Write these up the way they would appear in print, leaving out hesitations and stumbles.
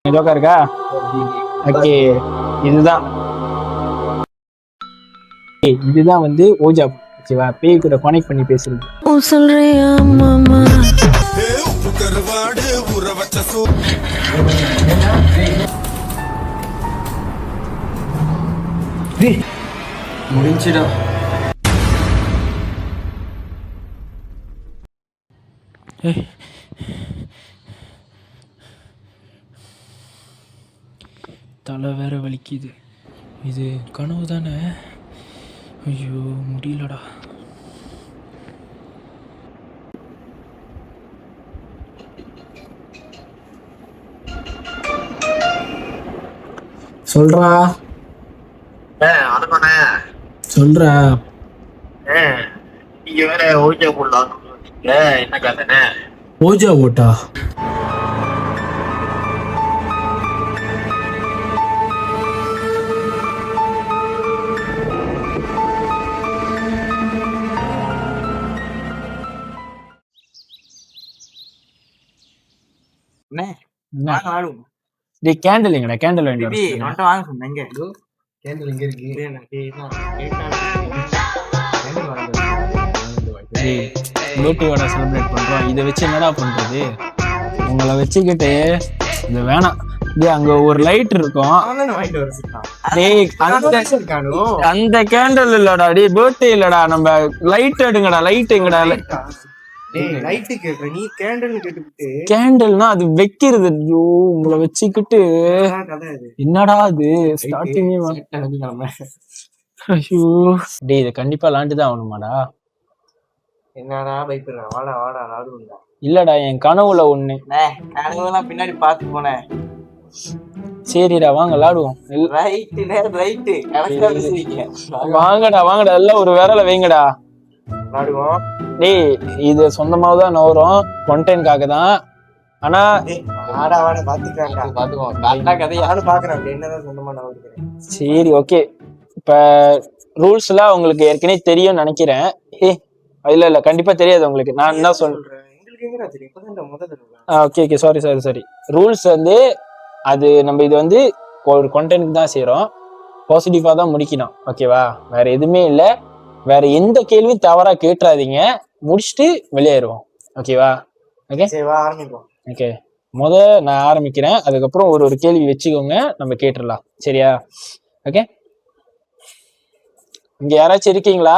ஜோக்கா இருக்கா? ஓகே, இதுதான் வந்து ஓஜா. ஓகேவா? பேய் கூட கனெக்ட் பண்ணி பேசுறது. சொல்றியா மாமா? முடிஞ்சிடா. தலை வேற வலிக்குது. இது கனவு தானே? ஐயோ முடியலடா. சொல்றா. சொல்றா. நீங்க வேற ஓஜா போடலாம். என்ன கதைனே? ஓஜா ஓட்டா? கேண்டில் எங்கடா? கேண்டில் வாங்க சொன்னேன். கேண்டில் எங்க இருக்கு? பர்த்டேவோட செலிப்ரேட் பண்றோம். இதை வச்சு என்னடா பண்றது? உங்களை வச்சுக்கிட்டு இது வேணாம். அங்க ஒரு லைட் இருக்கும். அந்த கேண்டில் இல்லடா. பர்த்டே இல்லடா. நம்ம லைட் எடுங்கடா. லைட் எங்கடா? கேண்டில்னா அது வைக்கிறது. ஐயோ உங்களை வச்சுக்கிட்டு என்னடா அது? ஐயோ டேய், இதை கண்டிப்பா விளாண்டுதான் ஆகணுமாடா? என்னடா பயப்படுறா? வாடா வாடா ஆடுண்டா. இல்லடா, என் கனவுல ஒண்ணு. கனவுலாம் பின்னாடி பாத்து போனேன். சரிடா வாங்க விளாடுவோம். வாங்கடா வாங்கடா, எல்லாம் ஒரு விரல வைங்கடா. விளாடுவோம். டேய், இது சொந்தமாவதான் நவரும், கொண்டென்ட்காக தான். ஆனா வாடா வாடா பாத்துக்கலாம். கதை யாரும் பாக்குறேன். என்னதான் சொந்தமா நவருக்கிறேன். சரி ஓகே. இப்ப ரூல்ஸ் எல்லாம் உங்களுக்கு ஏற்கனவே தெரியும்னு நினைக்கிறேன். இல்ல கண்டிப்பா தெரியாது உங்களுக்கு. நான் என்ன சொல்றேன்? Okay sorry. ரூல்ஸ் வந்து அது நம்ம இது வந்து ஒரு கண்டென்ட் தான் செய்யறோம். பாசிட்டிவா தான் முடிக்கணும். ஓகேவா? வேற எதுவுமே இல்லை. வேற எந்த கேள்வியும் தவறா கேட்டுறாதீங்க. முடிச்சுட்டு வெளியேறுவோம். ஓகேவா? ஓகே ஆரம்பிப்போம். ஓகே, நான் ஆரம்பிக்கிறேன். அதுக்கப்புறம் ஒரு கேள்வி வச்சுக்கோங்க, நம்ம கேட்டுடலாம். சரியா? ஓகே, இங்க யாராச்சும் இருக்கீங்களா?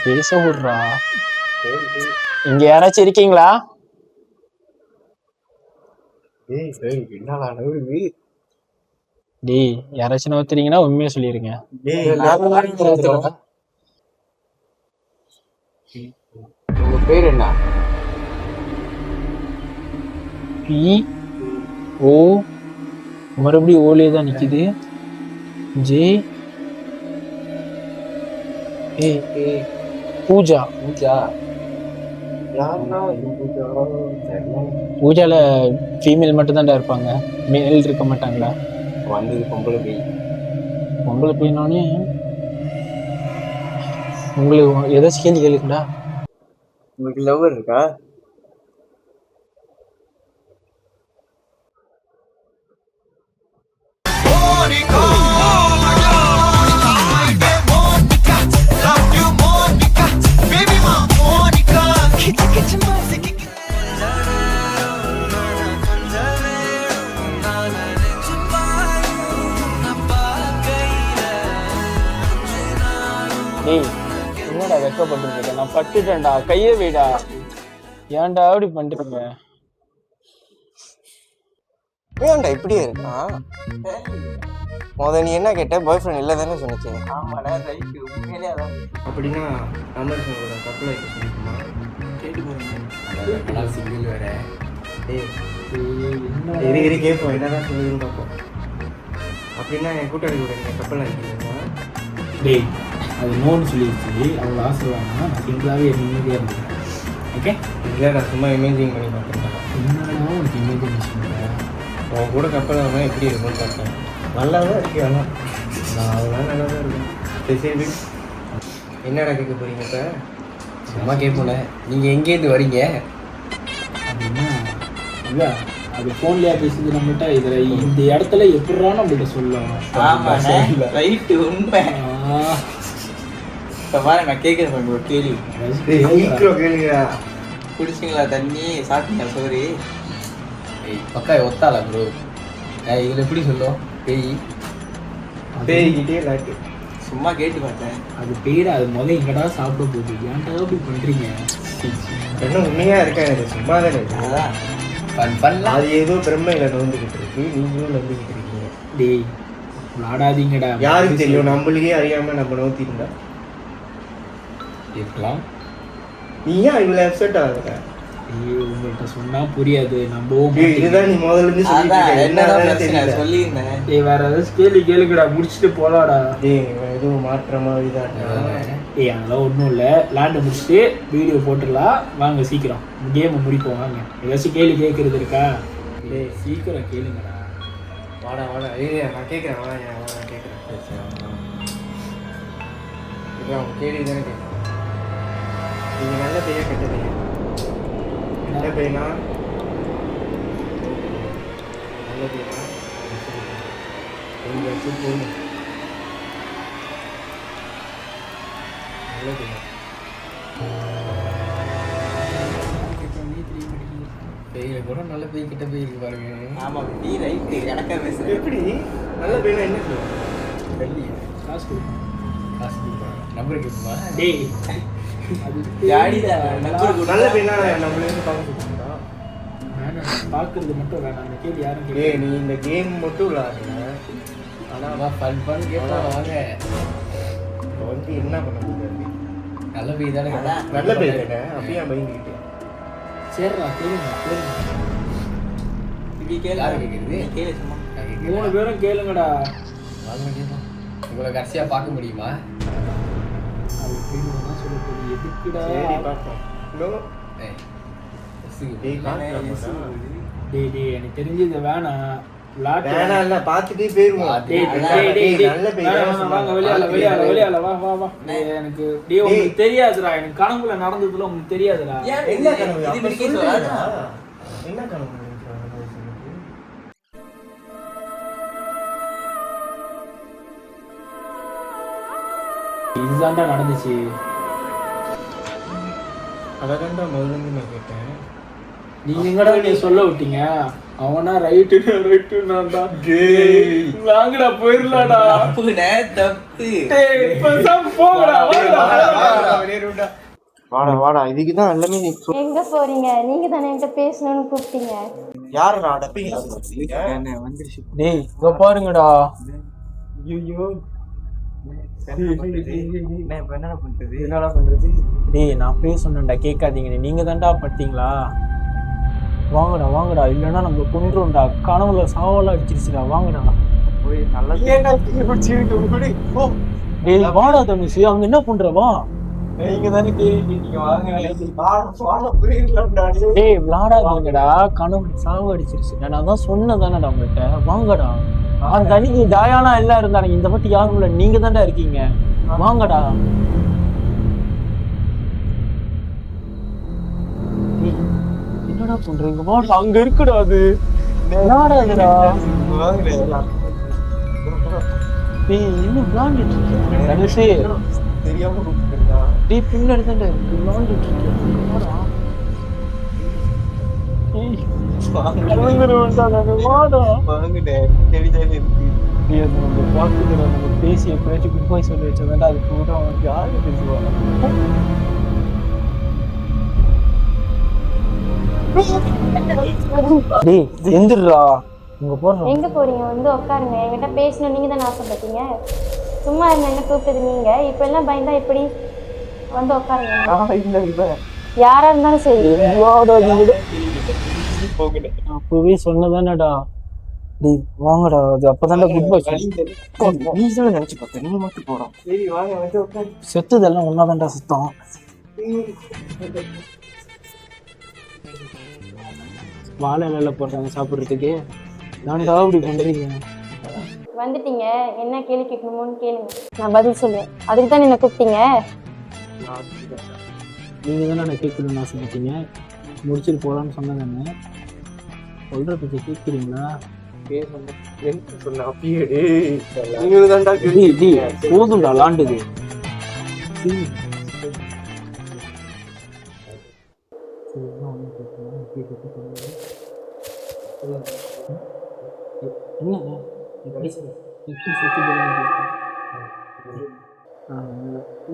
பேச விடுறா. இங்க யாராச்சும் இருக்கீங்களா? டேய், யாராச்சும் நோத்துறீங்கன்னா உண்மையா சொல்லிருங்க. உங்க பேர் என்ன? ஓ மறுபடியும் ஓலே தான் நிக்குது. ஜே பூஜா. பூஜால ஃபீமேல் மட்டும் தான்டா இருப்பாங்க, மேல் இருக்க மாட்டாங்களா? வந்தது பொம்பளை பேய்னோடனே உங்களுக்கு ஏதாச்சும் கேள்வி கேளுங்கடா. உங்களுக்கு லவ்வர் இருக்கா? என்னடா வெக்கப்பட்டு நான் பட்டுட்டேன்டா. கையே வைடா. ஏன்டா அப்படி பண்றீங்க? ஏன்டா இப்படியே இருக்கான்? நீ என்ன கேட்ட? பாய் ஃப்ரெண்ட் இல்லை தானே சொன்னிச்சு. ஆமாடா ரைட். உண்மையிலே அதான். அப்படின்னா அமர்ஷனோட கப்பலை சொல்லிக்குமா? கேட்டு பாருங்க. சிங்கிள் வேற. இரு கேட்போம், என்னதான் சொல்லுதுன்னு பார்ப்போம். அப்படின்னா என் கூட்டாளி கூட நீங்கள் கப்பல் அனுப்பிங்களா? டேய், அது நோன்னு சொல்லிடுச்சு. அவ்வளோ ஆசை வேணா, நான் சிங்கிளாகவே நிம்மதியாக இருந்தேன். ஓகே இல்லைடா, சும்மா இமேஜிங் பண்ணி பார்த்துருக்கேன். என்னடா உனக்கு இமேஜினேஷன் பண்ணுறேன்? உன் கூட கப்பல் வாங்கினா எப்படி இருக்கும்னு பார்த்தேன். நல்லா தான் இருக்கு. ஆனால் நான் அதெல்லாம் நல்லா தான் இருக்கும். சரி என்னடா கேட்க போகிறீங்க? இப்போ சும்மா கேட்போல. நீங்கள் எங்கேருந்து வரீங்க அப்படின்னா இல்ல அது போன்லயா பேசுது நம்மகிட்ட. இதுல இந்த இடத்துல எப்படிதான் நம்மகிட்ட சொல்லும். ஆமாண்ணே ரைட்டு உண்மை. இப்போ பாரு நான் கேட்குறேன் ஒரு கேள்வி. கேளுங்க. குடிச்சிங்களா தண்ணி, சாப்பிட்டீங்களா சோறு? பக்கா ஒத்தாளா ப்ரோ? இதில் எப்படி சொல்லும் பேய்? பேய்கிட்டே லாட்டு சும்மா கேட்டு பார்த்தேன். அது பேர் அது முதல்ல எங்கடா சாப்பிட போகுது, ஏன்டா அப்படி பண்றீங்க? என்ன உண்மையா இருக்கா? எனக்கு சும்மா தானே இருக்குதா? பண்ணலாம். அது ஏதோ பிரம்மையில நோந்துக்கிட்டு இருக்கு, நீங்களும் நம்பிக்கிட்டு இருக்கீங்க. டேய் விளாடாதீங்கடா. யாருக்கு தெரியும், நம்மளுக்கே அறியாம நம்ம நோத்திருந்தா இருக்கலாம். நீ ஏன் இவ்வளவு அப்செட் ஆகுற? உங்கள்கிட்ட சொன்னா புரியாது, நம்பவும். இதுதான் நீ முதல்ல இருந்து சொல்லியிருந்தேன். டேய் வேற ஏதாச்சும் கேள்வி கேளுங்கடா, முடிச்சுட்டு போலாடா. டேய் எதுவும் மாற்ற மாதிரி தான். டேய் அதெல்லாம் ஒன்றும் இல்லை, லேண்டை முடிச்சுட்டு வீடியோ போட்டுடலாம். வாங்க சீக்கிரம் கேமை முடிப்போம். வாங்க ஏதாச்சும் கேள்வி கேட்கறது இருக்கா? டேய் சீக்கிரம் கேளுங்கடா. வாடா வாடா. நான் கேட்குறேன். வாடா நான் கேட்குறேன். இப்போ அவங்க கேள்வி தானே கேட்குறேன். நீங்கள் நல்ல பையன் கெட்ட பையன்? நல்ல பையனா? நல்ல பையனா? எங்க வச்சு போகணும். நல்ல பையன். பேயில கூட நல்ல பேய் கிட்ட பேய் இருக்கு பாருங்க. ஆமாம் நீ ரைட்டு. எனக்கா பேசுகிறேன். எப்படி நல்ல பையனா என்ன சொல்லுவாங்க? வெள்ளி காசு கொடுப்போம். காசு கொடுப்பாங்க. நம்பர் கேட்குமா? டேய் அது நல்ல பையனா நம்மளே பார்க்க சொல்லுங்களா? பார்க்கறது மட்டும் வேணாம். அந்த கேள்வி யாரும் நீ கேட்க. இந்த கேம் மட்டும் விளாடுங்க. ஆனால் ஃபன் கேட்போம் வாங்க. இப்போ வந்து என்ன பண்ண முடியாது? நல்ல பேய் தானே. நல்ல பேர் தானே, அப்படியே பயந்துக்கிட்டேன். சரிடா கேளுங்க கேளுங்க. இப்படி கேளு. யாரு கேட்குறது? கேளு சும்மா. 3 பேரும் கேளுங்கடா. வாங்க கேட்போம். உங்களை கடைசியாக பார்க்க முடியுமா? அது எப்படின்னு சொல்ல போகுது. எதுக்குடா? சரி பார்ப்போம். ஏய் டேய் பார்க்கலாம். டேய் எனக்கு தெரிஞ்சு இது வேணாம். வேணாம் இல்ல, பார்த்துட்டே போயிருவோம். நல்ல பையன். வாங்க வெளியால வா வா வா. எனக்கு டேய் உங்களுக்கு தெரியாதுடா, எனக்கு கனவுல நடந்ததுல உங்களுக்கு தெரியாதுடா. என்ன கனவு? என்ன கனவு? இதுதான்டா நடந்துச்சு. அதான்டா முதல்ல இருந்து நான் கேட்டேன். நீங்க எங்கடா நீ சொல்ல விட்டீங்க? அவனா ரைட்டு நான் வாங்கடா போயிடலாடா. தப்பு. போங்கடா வாடா வாடா. இதுக்குதான் எல்லாமே. எங்க போறீங்க? நீங்க தானே என்கிட்ட பேசணும்னு கூப்பிட்டீங்க. யாருடா வந்துருச்சு. டேய் இங்க பாருங்கடா. ஐயோ என்னடா பண்றது? டேய் நான் பேசணும்டா, கேட்காதீங்க. நீங்க தான்டா பட்டீங்களா? வாங்கடா இல்லைன்னா நம்ம கொண்டுரும்டா. கனவுல சாவெல்லாம் அடிச்சிருச்சுடா. வாங்கடா போய் நல்லா. டேய் வாடா தனுஷு, அவங்க என்ன பண்றவா? நீங்க தானே கேட்டீங்க. வாங்க போயிடலாம்டா. டேய் விளாடாதீங்கடா, கனவுல சாவு அடிச்சிருச்சு. நான் தான் சொன்னதானடா உங்கள்கிட்ட. வாங்கடா. அந்த அன்னைக்கு தாயானா எல்லாம் இருந்தாங்க, இந்த வாட்டி யாரும் இல்ல, நீங்க தான்டா இருக்கீங்க. வாங்கடா. என்னடா பண்றீங்க? வாடா, அங்க இருக்குடா. அது விளாடாதடா. டேய் என்ன விளாண்டுட்டு இருக்கீங்க? தனுஷே தெரியாம கூப்பிட்டுருக்கா. டேய் பின்னாடி தான்டா இருக்கு, விளாண்டுட்டு இருக்கீங்க. வாடா. பேசி எப்பயாச்சும் குட் பாய் சொல்லி வச்சதாண்டா. அது கூட அவனுக்கு யாரு பேசுவாங்க? டேய் எந்திரா. இங்க போறோம். எங்க போறீங்க? வந்து உட்காருங்க. என்கிட்ட பேசணும் நீங்க தானே ஆசைப்பட்டீங்க. சும்மா இருங்க, என்ன கூப்பிட்டது நீங்க. இப்ப எல்லாம் பயந்தா எப்படி? வந்து உட்காருங்க. யாரா இருந்தாலும் சரி. அப்பவே சொன்னதானடா. டேய் வாங்கடா. அது அப்பதான்டா குட் பாய். நீ தான் நினைச்சு பார்த்தேன். நீ மட்டும் போறோம். சரி வாங்க வந்து உட்காரு. செத்துதெல்லாம் ஒன்னாதான்டா சுத்தம். வாழை இலையில போடுறாங்க சாப்பிட்றதுக்கு. நான்டா அப்படி பண்றீங்க? வந்துட்டீங்க, என்ன கேள்வி கேட்கணுமோன்னு கேளுங்க, நான் பதில் சொல்லுவேன். அதுக்கு தான் என்ன கூப்பிட்டீங்க. நீங்க தானே நான் கேட்கணும்னு ஆசைப்பட்டீங்க. முடிச்சுட்டு போகலான்னு சொன்னதானே. சொல்ற பேச்ச கேட்குறீங்களா? சொன்ன அப்பயே நீங்க தான்டா போதும்டா லாண்டுது.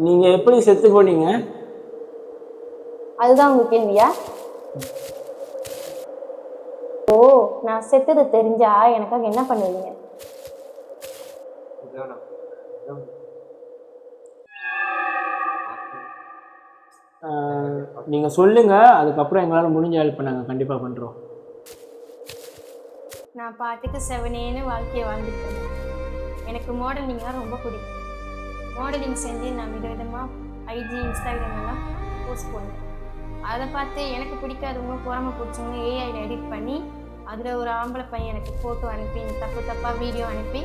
நீங்க எப்படி செத்து போனீங்க? அதுதான் உங்க கேள்வியா? ஓ, நான் செத்தது தெரிஞ்சா எனக்காக என்ன பண்ணுவீங்க? நீங்க சொல்லுங்க, அதுக்கப்புறம் எங்களால் முடிஞ்ச ஹெல்ப் நாங்க கண்டிப்பா பண்றோம். நான் பாட்டுக்கு செவனேன்னு வாழ்க்கையை வாழ்ந்துட்டு எனக்கு மாடலிங்னா ரொம்ப பிடிக்கும். மாடலிங் செஞ்சு நான் விதவிதமாக ஐஜி இன்ஸ்டாகிராம் எல்லாம் போஸ்ட் பண்ணுவேன். அதை பார்த்து எனக்கு பிடிக்காதவங்க பொறாமை பிடிச்சவங்க ஏஐயில் எடிட் பண்ணி அதில் ஒரு ஆம்பளை பையன் எனக்கு ஃபோட்டோ அனுப்பி தப்பாக வீடியோ அனுப்பி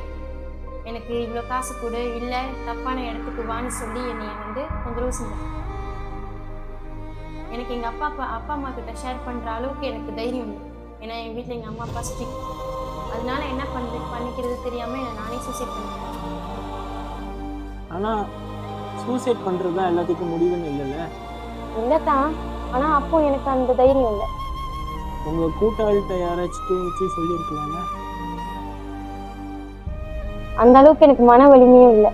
எனக்கு இவ்வளோ காசு கொடு, இல்லை தப்பான இடத்துக்கு வான்னு சொல்லி என்னை தொந்தரவு செஞ்சாங்க. எனக்கு எங்கள் அப்பா அம்மா கிட்ட ஷேர் பண்ணுற அளவுக்கு எனக்கு தைரியம் இல்லை. ஏன்னா என் வீட்டில் எங்கள் அம்மா அப்பா ஸ்ட்ரிக்ட். அதனால என்ன பண்ணிக்கிறது தெரியாமல் நானே சூசைட் பண்ணிக்கிறேன். ஆனால் சூசைட் பண்ணுறது தான் எல்லாத்துக்கும் முடிவுன்னு இல்லைல்ல? இல்லை தான், ஆனால் அப்போ எனக்கு அந்த தைரியம் இல்லை. உங்கள் கூட்டாளிகிட்ட யாராச்சும் சொல்லியிருக்கலாங்க? அந்த அளவுக்கு எனக்கு மன வலிமையும் இல்லை.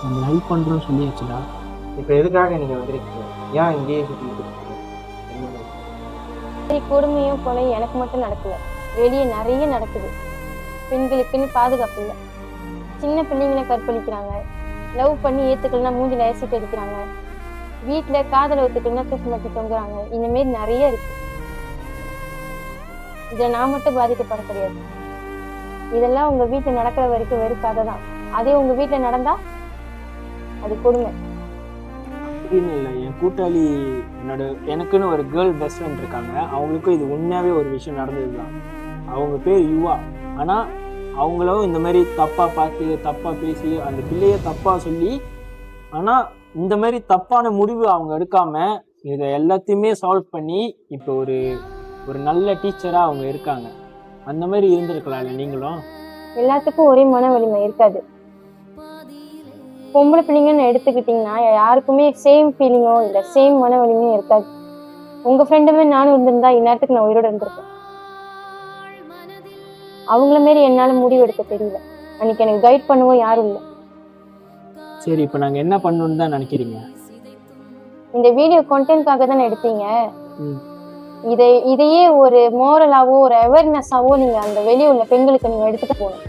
நம்ம ஹெல்ப் பண்ணுறோம் சொல்லியாச்சுடா. இப்போ எதுக்காக நீங்கள் வந்திருக்கீங்க? ஏன் இங்கேயே சுற்றிட்டு கொடுமையும் கொலை எனக்கு மட்டும் நடக்கல, வெளியே நிறைய நடக்குது. பெண்களுக்குன்னு பாதுகாப்பு இல்லை. சின்ன பிள்ளைங்களை கற்பழிக்கிறாங்க, லவ் பண்ணி ஏற்றுக்கலன்னா மூஞ்சில் ஏசிட்டு அடிக்கிறாங்க, வீட்டில் காதலை ஒத்துக்கலன்னா தூக்கு மாட்டி தொங்குறாங்க. இந்தமாரி நிறைய இருக்கு. இதில் நான் மட்டும் பாதிக்கப்பட கிடையாது. இதெல்லாம் உங்கள் வீட்டில் நடக்கிற வரைக்கும் வெறும் கதை தான். அதே உங்கள் வீட்டில் நடந்தா அது கொடுமை. அப்படின்னு இல்லை, என் கூட்டாளி எனக்குன்னு ஒரு கேர்ள் பெஸ்ட் ஃப்ரெண்ட் இருக்காங்க. அவங்களுக்கும் இது உண்மையாகவே ஒரு விஷயம் நடந்தது தான். அவங்க பேர் யுவா. ஆனால் அவங்களும் இந்த மாதிரி தப்பாக பார்த்து தப்பாக பேசி அந்த பிள்ளையை தப்பாக சொல்லி, ஆனால் இந்த மாதிரி தப்பான முடிவு அவங்க எடுக்காமல் இதை எல்லாத்தையுமே சால்வ் பண்ணி இப்போ ஒரு நல்ல டீச்சராக அவங்க இருக்காங்க. அந்த மாதிரி இருந்திருக்கலாம்ல நீங்களும்? எல்லாத்துக்கும் ஒரே மன வலிமை இருக்காது. பொம்பளை பிள்ளைங்கன்னு எடுத்துக்கிட்டிங்கன்னா யாருக்குமே சேம் ஃபீலிங்கோ இல்லை சேம் மன வலிமையும் இருக்காது. உங்கள் ஃப்ரெண்டுமே நானும் இருந்திருந்தா இந்நேரத்துக்கு நான் உயிரோடு இருந்திருப்பேன். அவங்கள மாரி என்னால் முடிவு எடுக்க தெரியல. அன்னைக்கு எனக்கு கைட் பண்ணவும் யாரும் இல்லை. சரி, இப்போ நாங்கள் என்ன பண்ணணும்னு தான் நினைக்கிறீங்க? இந்த வீடியோ கண்டென்ட்காக தானே எடுத்தீங்க. இதையே ஒரு மோரலாவோ ஒரு அவேர்னஸாவோ நீங்கள் அந்த வெளியே உள்ள பெண்களுக்கு நீங்கள் எடுத்துகிட்டு போகணும்.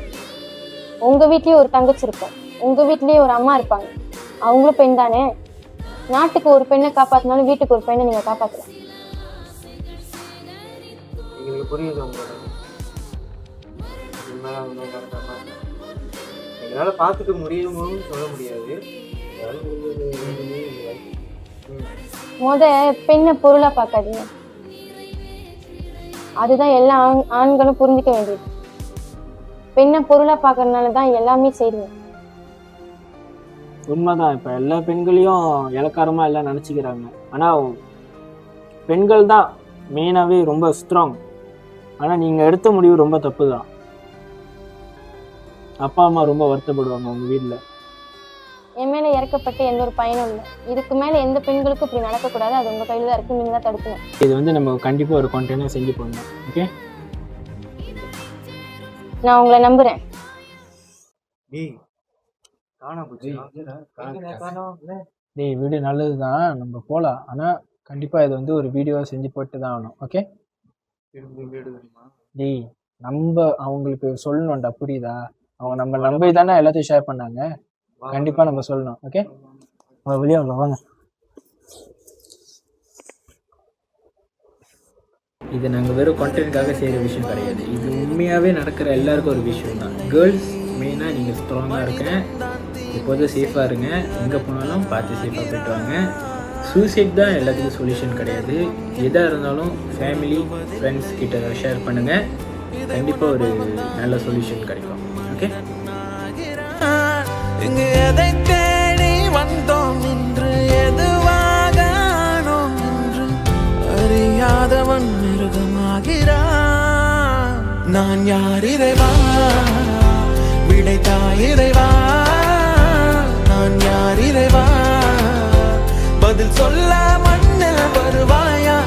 உங்கள் வீட்லேயும் ஒரு தங்கச்சி இருக்கும், உங்கள் வீட்லேயே ஒரு அம்மா இருப்பாங்க, அவங்களும் பெண் தானே. நாட்டுக்கு ஒரு பெண்ணை காப்பாற்றினாலும் வீட்டுக்கு ஒரு பெண்ணை நீங்கள் காப்பாற்றலாம். எங்களுக்கு புரியுது. எங்களால் பார்த்துக்க முடியுமோன்னு சொல்ல முடியாது. பெண்ணை பொருளா பார்க்காதீங்க. அதுதான் எல்லா ஆண்களும் புரிஞ்சுக்க வேண்டியது. பெண்ணை பொருளா பார்க்கறதுனால தான் எல்லாமே செய்யுங்க. உண்மைதான். இப்போ எல்லா பெண்களையும் இலக்காரமா எல்லாம் நினச்சிக்கிறாங்க. ஆனால் பெண்கள் தான் மெயினாகவே ரொம்ப ஸ்ட்ராங். ஆனால் நீங்கள் எடுத்த முடிவு ரொம்ப தப்பு தான். அப்பா அம்மா ரொம்ப வருத்தப்படுவாங்க உங்கள் வீட்டில். என் மேலே இறக்கப்பட்டு எந்த ஒரு பயனும் இல்லை. இதுக்கு மேலே எந்த பெண்களுக்கும் இப்படி நடக்கக்கூடாது. அது உங்கள் கையில் தான் இருக்குது, நீங்கள் தான் தடுக்கணும். இது நம்ம கண்டிப்பாக ஒரு கான்டென்ட்டாக செஞ்சு போடணும். ஓகே, நான் உங்களை நம்புகிறேன். வீடியோ நல்லது தான், நம்ம போகலாம். ஆனால் கண்டிப்பாக இது ஒரு வீடியோவாக செஞ்சு போட்டு தான் ஆகணும். ஓகே, நம்ம அவங்களுக்கு சொல்லணும்டா, புரியுதா? அவங்க நம்ம நம்பி தானே எல்லாத்தையும் ஷேர் பண்ணாங்க. கண்டிப்பாக நம்ம சொல்லணும். ஓகே, வெளியே வாங்க. இது நாங்கள் வெறும் கான்டென்ட்காக செய்கிற விஷயம் கிடையாது. இது உண்மையாகவே நடக்கிற எல்லாருக்கும் ஒரு விஷயம் தான். கேர்ள்ஸ் மெயினாக நீங்கள் ஸ்ட்ராங்காக இருங்க, எப்போதும் சேஃபாக இருங்க, எங்கே போனாலும் பார்த்து சேஃபாக போயிட்டு வாங்க. சூசைட் தான் எல்லாத்துக்கும் சொல்யூஷன் கிடையாது. எதாக இருந்தாலும் ஃபேமிலி ஃப்ரெண்ட்ஸ் கிட்ட ஷேர் பண்ணுங்கள், கண்டிப்பாக ஒரு நல்ல சொல்யூஷன் கிடைக்கும். ஓகே, இங்கு எதை தேடி வந்தோம் என்று எதுவாக ஆனோம் என்று அறியாதவன் மிருகமாகிறான். நான் யார் இறைவா, விடைத்தா இறைவா, நான் யார் இறைவா, பதில் சொல்ல மண்ணில் வருவாயா?